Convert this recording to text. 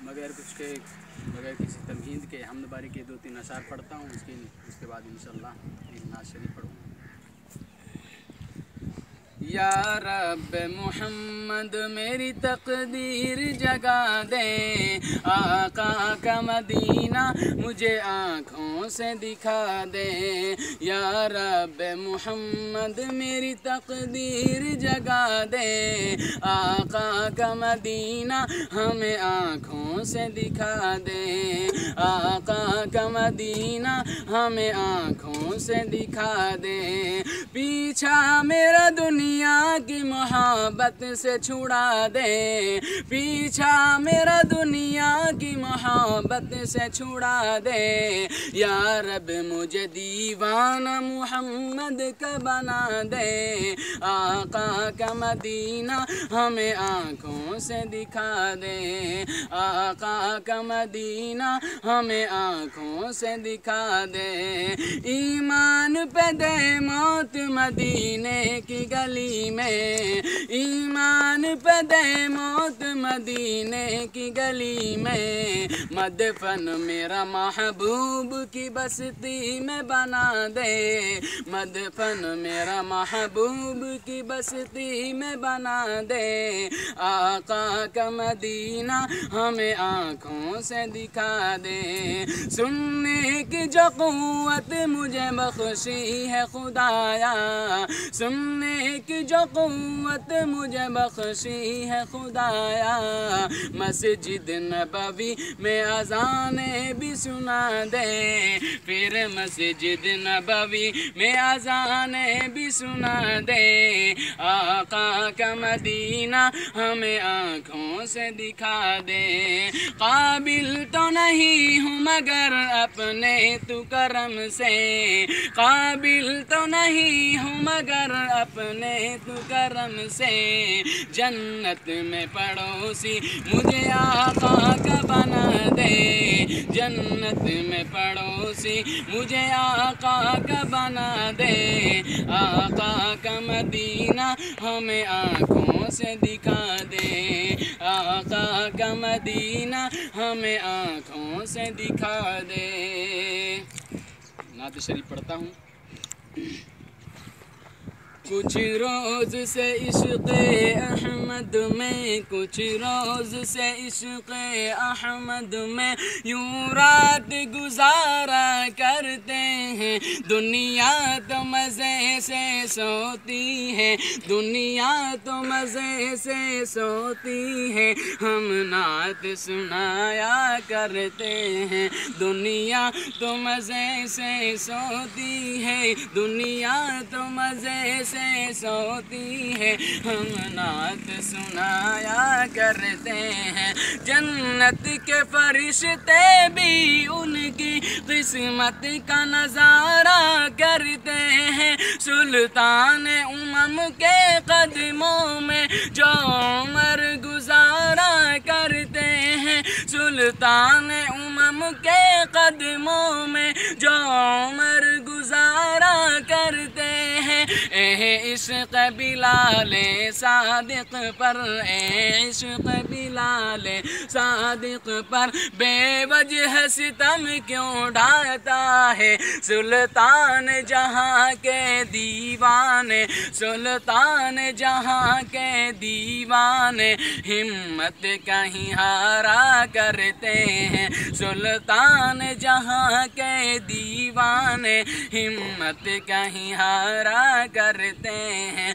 बगैर किसी तमहीद के हमद बारी के 2-3 अशार पढ़ता हूँ। उसके बाद इंशाअल्लाह एक नात शरीफ पढ़ूँगा। या रब मुहम्मद मेरी तकदीर जगा दे, आका का मदीना मुझे आँखों से दिखा दे। या रब मुहम्मद मेरी तकदीर जगा दे, आका का मदीना हमें आँखों से दिखा दे। आका का मदीना हमें आँखों से दिखा दे। पीछा मेरा दुनिया की मोहब्बत से छुड़ा दे, पीछा मेरा दुनिया की मोहब्बत से छुड़ा दे। या रब मुझे दीवाना मोहम्मद का बना दे, आका का मदीना हमें आँखों से दिखा दे। आका का मदीना हमें आँखों से दिखा दे। ईमान पे दे मौत मदीने की गली में, ईमान पे दे मौत मदीने की गली में। मदफन मेरा महबूब की बस्ती में बना दे, मदफन मेरा महबूब की बस्ती में बना दे। आका का मदीना हमें आँखों से दिखा दे। सुनने की जो क़ुव्वत मुझे बख्शी है खुदाया, सुनने की जो क़ुव्वत मुझे बख्शी है खुदाया। मस्जिद नबवी में अज़ानें भी सुना दे, फिर मस्जिद नबवी में अज़ानें भी सुना दे। आका का मदीना हमें आँखों से दिखा दे। काबिल तो नहीं हूँ मगर अपने तू करम से, काबिल तो नहीं हूँ मगर अपने तू करम से। जन्नत में पड़ोसी मुझे आका का बना दे, जन्नत में पड़ोसी मुझे आका का बना दे। आका का मदीना हमें आँखों से दिखा दे, आका का मदीना हमें आँखों से दिखा दे। नात शरीफ पढ़ता हूँ। कुछ रोज़ से इश्क़े अहमद में, कुछ रोज़ से इश्क़े अहमद में यूं रात गुजारा करते हैं। दुनिया तो मज़े से सोती है, दुनिया तो मज़े से सोती है। हम नात सुनाया करते हैं, दुनिया तो मज़े से सोती है, दुनिया तो मज़े से सोती है। हम नात सुनाया करते हैं। जन्नत के फरिश्ते भी उनकी किस्मत का नज़ारा करते हैं। सुल्तान उमम के कदमों में जो उम्र गुजारा करते हैं, सुल्तान उमम के कदमों में जो उम्र गुजारा करते हैं। इश्क़ बिलाले सादिक़ पर, इश्क़ बिलाले सादिक़ पर बेवजह सितम क्यों ढाता है। सुल्तान जहाँ के दीवाने, सुल्तान जहाँ के दीवाने हिम्मत कहीं हारा करते हैं। सुल्तान जहाँ के दीवाने हिम्मत कहीं हारा करते हैं।